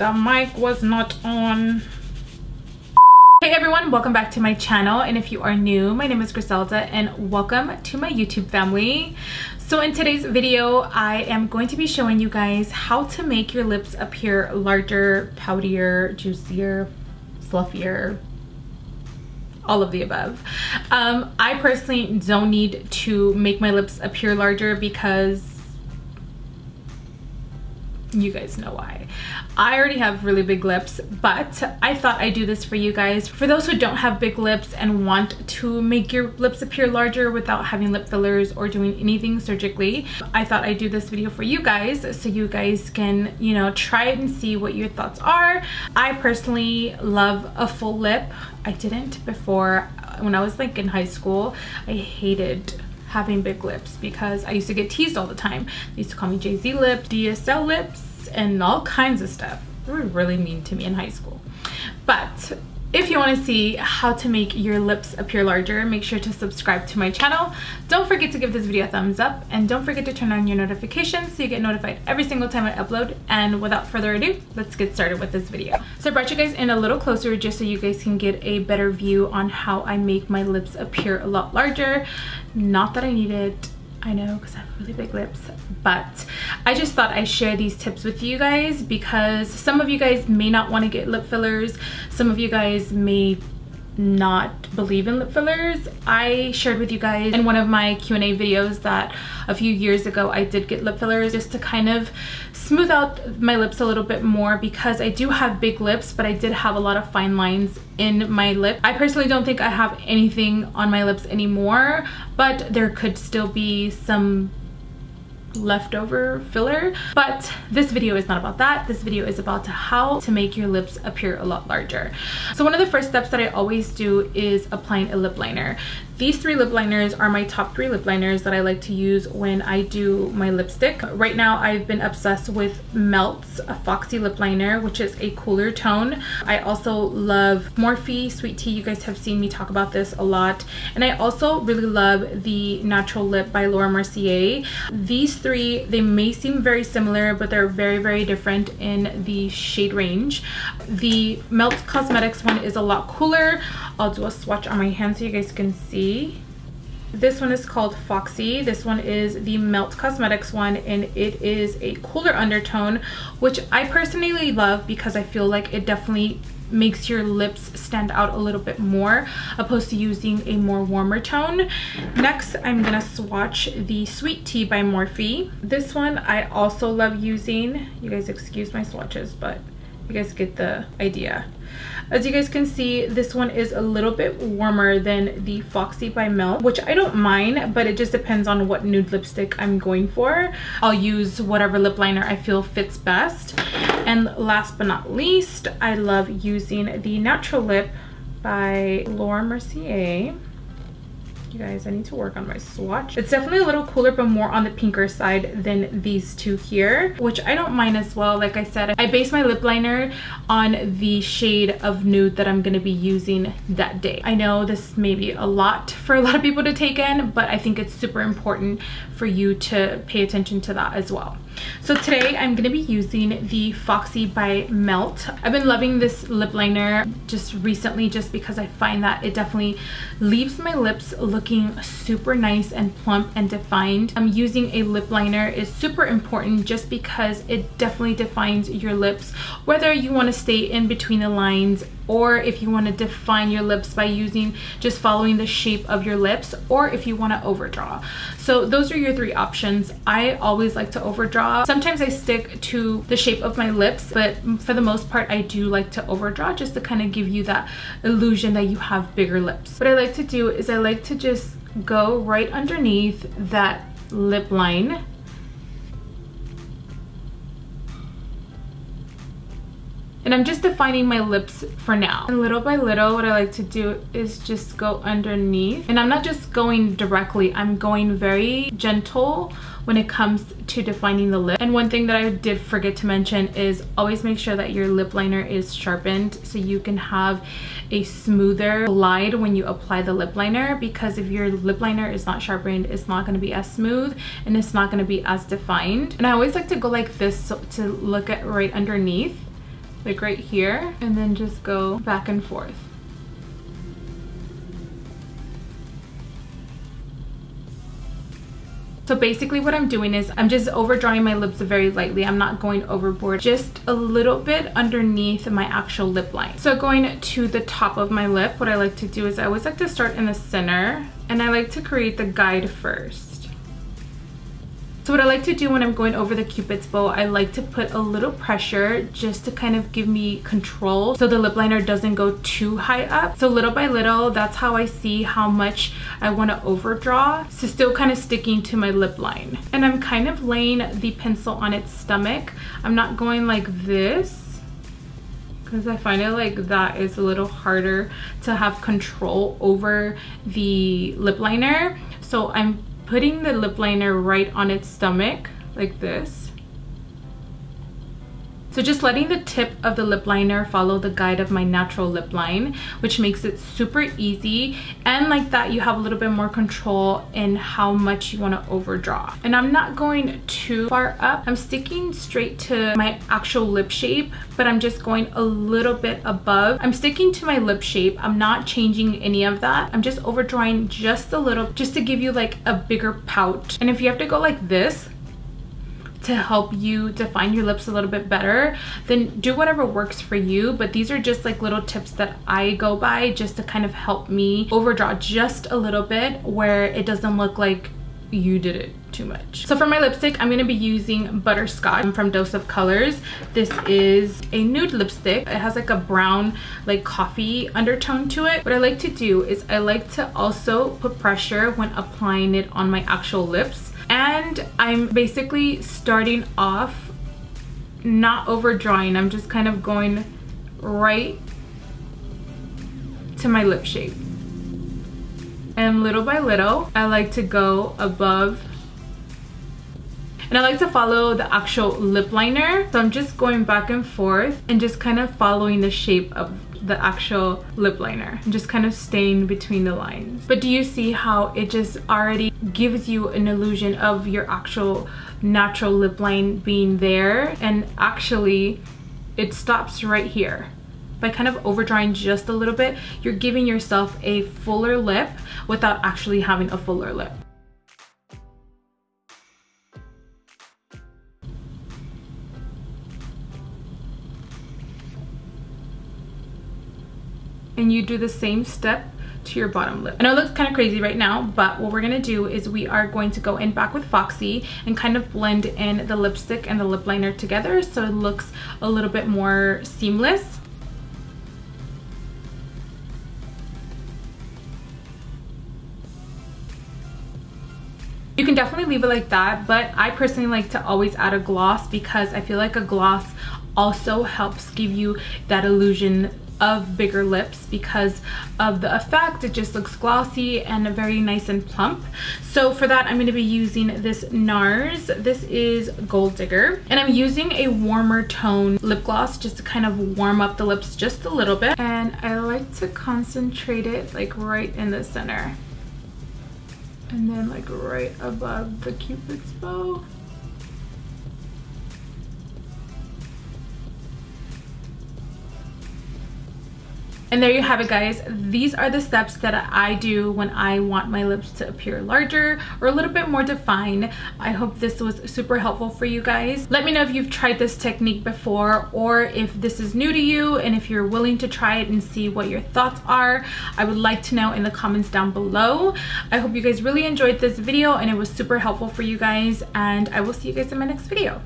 The mic was not on. Hey everyone, welcome back to my channel, and if you are new, my name is Griselda and welcome to my YouTube family. So in today's video, I am going to be showing you guys how to make your lips appear larger, poutier, juicier, fluffier, all of the above. I personally don't need to make my lips appear larger because you guys know why. I already have really big lips, but I thought I'd do this for you guys. For those who don't have big lips and want to make your lips appear larger without having lip fillers or doing anything surgically, I thought I'd do this video for you guys so you guys can, you know, try it and see what your thoughts are. I personally love a full lip. I didn't before. When I was like in high school, I hated having big lips because I used to get teased all the time. They used to call me Jay-Z lips, DSL lips, and all kinds of stuff. They were really mean to me in high school. But if you want to see how to make your lips appear larger, make sure to subscribe to my channel. Don't forget to give this video a thumbs up, and don't forget to turn on your notifications so you get notified every single time I upload. And without further ado, let's get started with this video. So I brought you guys in a little closer just so you guys can get a better view on how I make my lips appear a lot larger. Not that I need it, I know, because I have really big lips, but I just thought I'd share these tips with you guys because some of you guys may not want to get lip fillers. Some of you guys may not believe in lip fillers. I shared with you guys in one of my Q&A videos that a few years ago I did get lip fillers just to kind of smooth out my lips a little bit more because I do have big lips, but I did have a lot of fine lines in my lip. I personally don't think I have anything on my lips anymore, but there could still be some leftover filler. But this video is not about that. This video is about how to make your lips appear a lot larger. So one of the first steps that I always do is applying a lip liner. These three lip liners are my top three lip liners that I like to use when I do my lipstick. Right now I've been obsessed with Melt's Foxy lip liner, which is a cooler tone. I also love Morphe Sweet Tea. You guys have seen me talk about this a lot. And I also really love the Natural Lip by Laura Mercier. These three, they may seem very similar, but they're very, very different in the shade range. The Melt Cosmetics one is a lot cooler. I'll do a swatch on my hand so you guys can see. This one is called Foxy. This one is the Melt Cosmetics one, and it is a cooler undertone, which I personally love because I feel like it definitely makes your lips stand out a little bit more opposed to using a more warmer tone. Next, I'm gonna swatch the Sweet Tea by Morphe. This one I also love using. You guys excuse my swatches, but you guys get the idea. As you guys can see, this one is a little bit warmer than the Foxy by Melt, which I don't mind, but it just depends on what nude lipstick I'm going for. I'll use whatever lip liner I feel fits best. And last but not least, I love using the Natural Lip by Laura Mercier. You guys, I need to work on my swatch. It's definitely a little cooler, but more on the pinker side than these two here, which I don't mind as well. Like I said, I base my lip liner on the shade of nude that I'm going to be using that day. I know this may be a lot for a lot of people to take in, but I think it's super important for you to pay attention to that as well. So today I'm going to be using the Foxy by Melt. I've been loving this lip liner just recently just because I find that it definitely leaves my lips looking super nice and plump and defined. Using a lip liner is super important just because it definitely defines your lips, whether you want to stay in between the lines or if you want to define your lips by using just following the shape of your lips, or if you want to overdraw. So those are your three options. I always like to overdraw. Sometimes I stick to the shape of my lips, but for the most part I do like to overdraw just to kind of give you that illusion that you have bigger lips. What I like to do is I like to just go right underneath that lip line . And I'm just defining my lips for now. And little by little, what I like to do is just go underneath. And I'm not just going directly, I'm going very gentle when it comes to defining the lip. And one thing that I did forget to mention is always make sure that your lip liner is sharpened so you can have a smoother glide when you apply the lip liner, because if your lip liner is not sharpened, it's not going to be as smooth and it's not going to be as defined. And I always like to go like this to look at right underneath like right here, and then just go back and forth. So basically what I'm doing is I'm just overdrawing my lips very lightly. I'm not going overboard, just a little bit underneath my actual lip line. So going to the top of my lip, what I like to do is I always like to start in the center, and I like to create the guide first. So what I like to do when I'm going over the Cupid's bow, I like to put a little pressure just to kind of give me control so the lip liner doesn't go too high up. So little by little, that's how I see how much I want to overdraw, so still kind of sticking to my lip line. And I'm kind of laying the pencil on its stomach. I'm not going like this, because I find it like that is a little harder to have control over the lip liner. So I'm putting the lip liner right on its stomach like this. So just letting the tip of the lip liner follow the guide of my natural lip line, which makes it super easy, and like that you have a little bit more control in how much you want to overdraw. And I'm not going too far up. I'm sticking straight to my actual lip shape, but I'm just going a little bit above. I'm sticking to my lip shape. I'm not changing any of that. I'm just overdrawing just a little, just to give you like a bigger pout. And if you have to go like this to help you define your lips a little bit better, then do whatever works for you. But these are just like little tips that I go by just to kind of help me overdraw just a little bit where it doesn't look like you did it too much. So for my lipstick, I'm going to be using Butterscotch from Dose of Colors. This is a nude lipstick. It has like a brown, like coffee undertone to it. What I like to do is I like to also put pressure when applying it on my actual lips. And I'm basically starting off not overdrawing. I'm just kind of going right to my lip shape. And little by little, I like to go above. And I like to follow the actual lip liner. So I'm just going back and forth and just kind of following the shape of the actual lip liner and just kind of staying between the lines. But do you see how it just already gives you an illusion of your actual natural lip line being there? And actually it stops right here. By kind of overdrawing just a little bit, you're giving yourself a fuller lip without actually having a fuller lip. And you do the same step to your bottom lip. I know it looks kind of crazy right now, but what we're gonna do is we are going to go in back with Foxy and kind of blend in the lipstick and the lip liner together so it looks a little bit more seamless. You can definitely leave it like that, but I personally like to always add a gloss because I feel like a gloss also helps give you that illusion of bigger lips because of the effect. It just looks glossy and very nice and plump. So for that, I'm going to be using this NARS. This is Gold Digger, and I'm using a warmer tone lip gloss just to kind of warm up the lips just a little bit. And I like to concentrate it like right in the center and then like right above the Cupid's bow. And there you have it, guys. These are the steps that I do when I want my lips to appear larger or a little bit more defined. I hope this was super helpful for you guys. Let me know if you've tried this technique before or if this is new to you, and if you're willing to try it and see what your thoughts are. I would like to know in the comments down below. I hope you guys really enjoyed this video and it was super helpful for you guys, and I will see you guys in my next video.